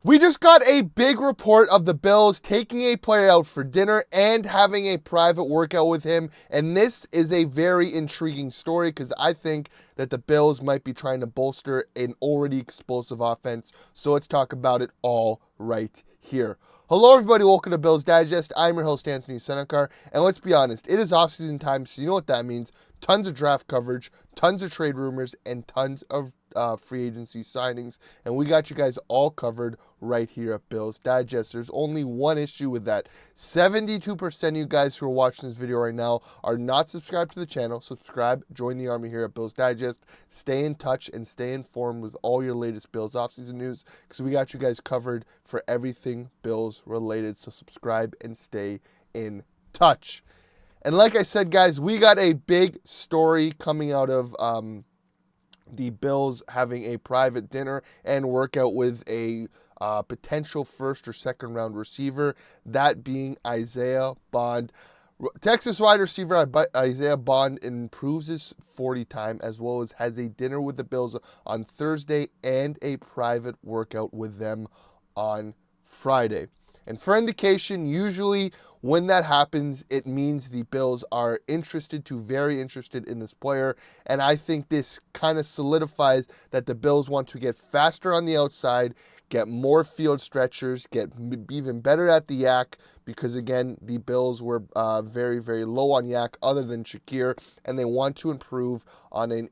We just got a big report of the Bills taking a player out for dinner and having a private workout with him. And this is a very intriguing story because I think that the Bills might be trying to bolster an already explosive offense. So let's talk about it all right here. Hello, everybody. Welcome to Bills Digest. I'm your host, Anthony Senicar. And let's be honest, it is offseason time, so you know what that means. Tons of draft coverage, tons of trade rumors, and tons of free agency signings. And we got you guys all covered right here at Bills Digest. There's only one issue with that. 72% of you guys who are watching this video right now are not subscribed to the channel. Subscribe, join the army here at Bills Digest. Stay in touch and stay informed with all your latest Bills offseason news because we got you guys covered for everything Bills related. So subscribe and stay in touch. And like I said, guys, we got a big story coming out of the Bills having a private dinner and workout with a potential first or second round receiver, that being Isaiah Bond. Texas wide receiver Isaiah Bond improves his 40 time as well as has a dinner with the Bills on Thursday and a private workout with them on Friday. And for indication, usually when that happens, it means the Bills are interested to very interested in this player. And I think this kind of solidifies that the Bills want to get faster on the outside, get more field stretchers, get even better at the yak, because again, the Bills were very, very low on yak other than Shakir, and they want to improve on an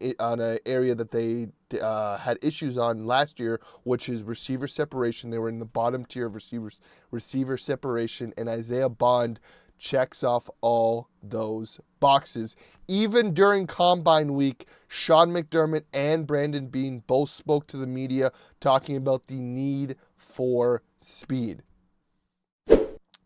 area that they had issues on last year, which is receiver separation. They were in the bottom tier of receiver separation, and Isaiah Bond checks off all those boxes. Even during Combine Week, Sean McDermott and Brandon Beane both spoke to the media talking about the need for speed.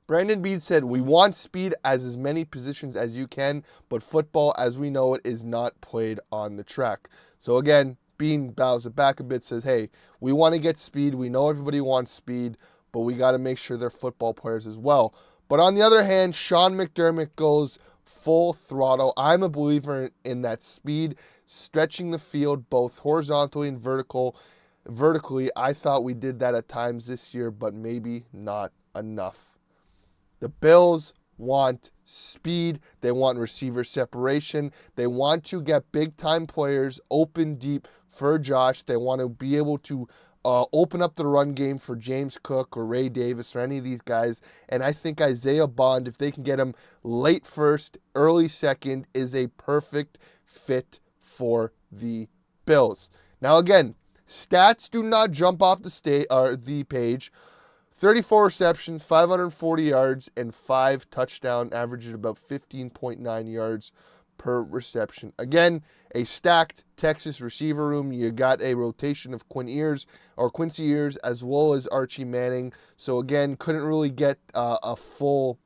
Brandon Beane said, "We want speed as many positions as you can, but football as we know it is not played on the track." So again, Beane bows it back a bit, says, hey, we want to get speed. We know everybody wants speed, but we got to make sure they're football players as well. But on the other hand, Sean McDermott goes full throttle. I'm a believer in that speed, stretching the field both horizontally and vertically. I thought we did that at times this year, but maybe not enough. The Bills want speed. They want receiver separation. They want to get big-time players open deep for Josh. They want to be able to open up the run game for James Cook or Ray Davis or any of these guys. And I think Isaiah Bond, if they can get him late first, early second, is a perfect fit for the Bills. Now, again, stats do not jump off the page. 34 receptions, 540 yards, and 5 touchdowns, averaging about 15.9 yards per reception. Again, a stacked Texas receiver room. You got a rotation of Quincy Ears as well as Archie Manning. So again, couldn't really get a full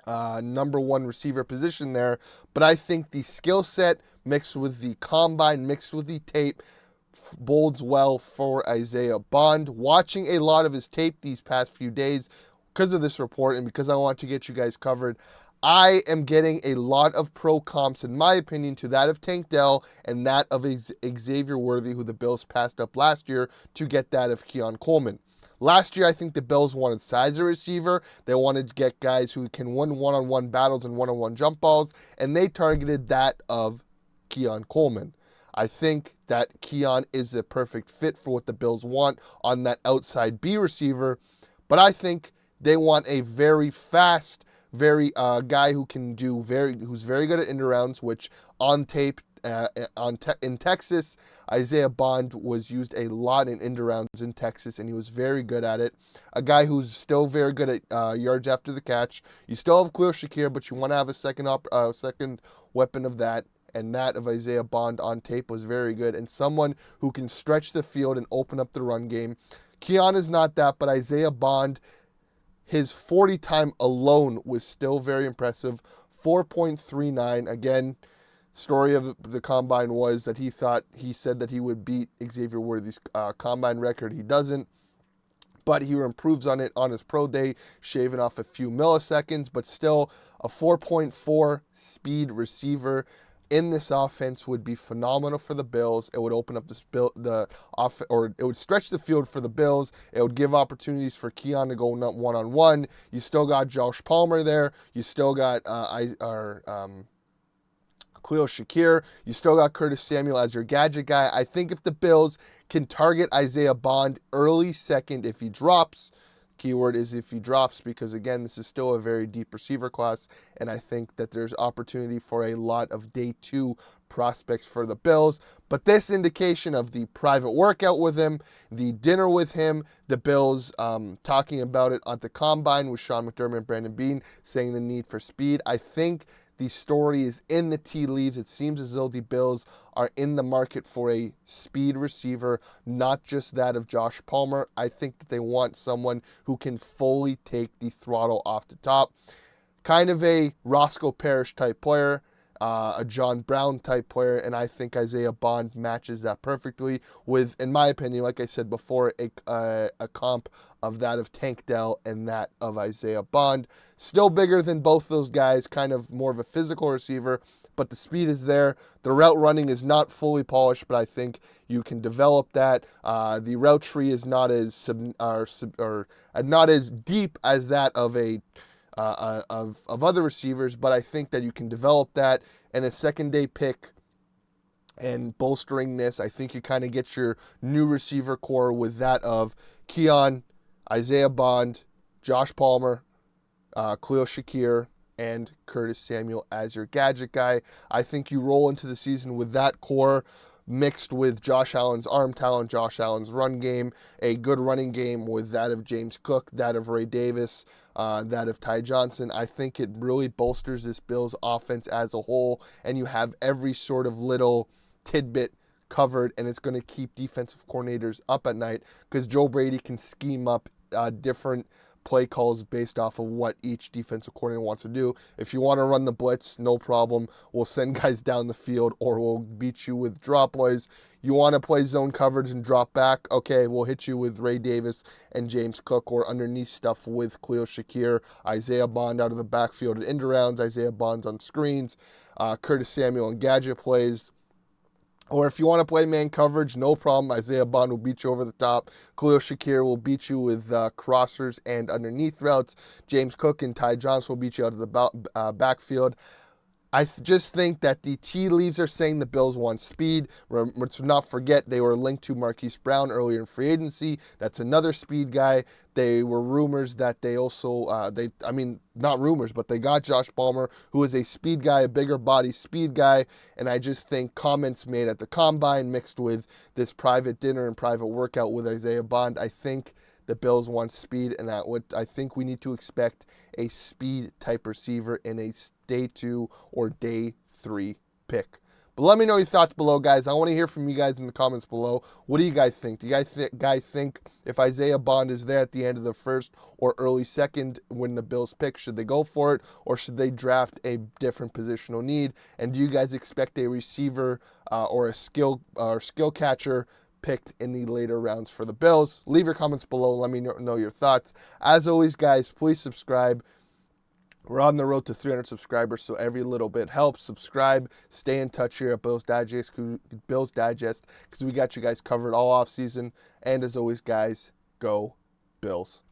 number one receiver position there. But I think the skill set mixed with the combine, mixed with the tape, bodes well for Isaiah Bond. Watching a lot of his tape these past few days because of this report and because I want to get you guys covered, I am getting a lot of pro comps, in my opinion, to that of Tank Dell and that of Xavier Worthy, who the Bills passed up last year to get that of Keon Coleman. Last year, I think the Bills wanted size of receiver. They wanted to get guys who can win one-on-one battles and one-on-one jump balls, and they targeted that of Keon Coleman. I think that Keon is the perfect fit for what the Bills want on that outside B receiver, but I think they want a very fast, very guy who can who's very good at end rounds, which on tape in Texas, Isaiah Bond was used a lot in end rounds in Texas, and he was very good at it. A guy who's still very good at yards after the catch. You still have Khalil Shakir, but you want to have a second weapon of that. And that of Isaiah Bond on tape was very good. And someone who can stretch the field and open up the run game. Keon is not that, but Isaiah Bond, his 40 time alone was still very impressive. 4.39. Again, story of the combine was that he said that he would beat Xavier Worthy's combine record. He doesn't. But he improves on it on his pro day, shaving off a few milliseconds, but still a 4.4 speed receiver. in this offense would be phenomenal for the Bills. It would open up it would stretch the field for the Bills. It would give opportunities for Keon to go one-on-one. You still got Josh Palmer there. You still got Khalil Shakir. You still got Curtis Samuel as your gadget guy. I think if the Bills can target Isaiah Bond early second if he drops, keyword is if he drops, because again, this is still a very deep receiver class, and I think that there's opportunity for a lot of day 2 prospects for the Bills. But this indication of the private workout with him, the dinner with him, the Bills talking about it at the Combine with Sean McDermott and Brandon Beane, saying the need for speed, I think the story is in the tea leaves. It seems as though the Bills are in the market for a speed receiver, not just that of Josh Palmer. I think that they want someone who can fully take the throttle off the top. Kind of a Roscoe Parrish type player, a John Brown type player, and I think Isaiah Bond matches that perfectly with, in my opinion, like I said before, a comp of that of Tank Dell and that of Isaiah Bond. Still bigger than both those guys, kind of more of a physical receiver, but the speed is there. The route running is not fully polished, but I think you can develop that. The route tree is not as not as deep as that of of other receivers, but I think that you can develop that. And a second day pick and bolstering this, I think you kind of get your new receiver core with that of Keon, Isaiah Bond, Josh Palmer, Khalil Shakir, and Curtis Samuel as your gadget guy. I think you roll into the season with that core mixed with Josh Allen's arm talent, Josh Allen's run game, a good running game with that of James Cook, that of Ray Davis, that of Ty Johnson. I think it really bolsters this Bills offense as a whole, and you have every sort of little tidbit covered, and it's going to keep defensive coordinators up at night because Joe Brady can scheme up different play calls based off of what each defensive coordinator wants to do. If you want to run the blitz, no problem. We'll send guys down the field or we'll beat you with drop plays. You want to play zone coverage and drop back? Okay, we'll hit you with Ray Davis and James Cook, or underneath stuff with Khalil Shakir, Isaiah Bond out of the backfield at end rounds, Isaiah Bond's on screens, Curtis Samuel and gadget plays. Or if you want to play man coverage, no problem. Isaiah Bond will beat you over the top. Khalil Shakir will beat you with crossers and underneath routes. James Cook and Ty Johnson will beat you out of the backfield. I just think that the tea leaves are saying the Bills want speed. Let's not forget they were linked to Marquise Brown earlier in free agency. That's another speed guy. They were rumors that they also, not rumors, but they got Josh Palmer, who is a speed guy, a bigger body speed guy. And I just think comments made at the Combine mixed with this private dinner and private workout with Isaiah Bond, I think the Bills want speed, and I think we need to expect a speed type receiver in a day 2 or day 3 pick. But let me know your thoughts below, guys. I want to hear from you guys in the comments below. What do you guys think? Do you guys think if Isaiah Bond is there at the end of the first or early second when the Bills pick, should they go for it, or should they draft a different positional need? And do you guys expect a receiver or a skill catcher picked in the later rounds for the Bills? Leave your comments below. Let me know your thoughts. As always, guys, please subscribe. We're on the road to 300 subscribers, so every little bit helps. Subscribe. Stay in touch here at Bills Digest, because we got you guys covered all off season. And as always, guys, go Bills.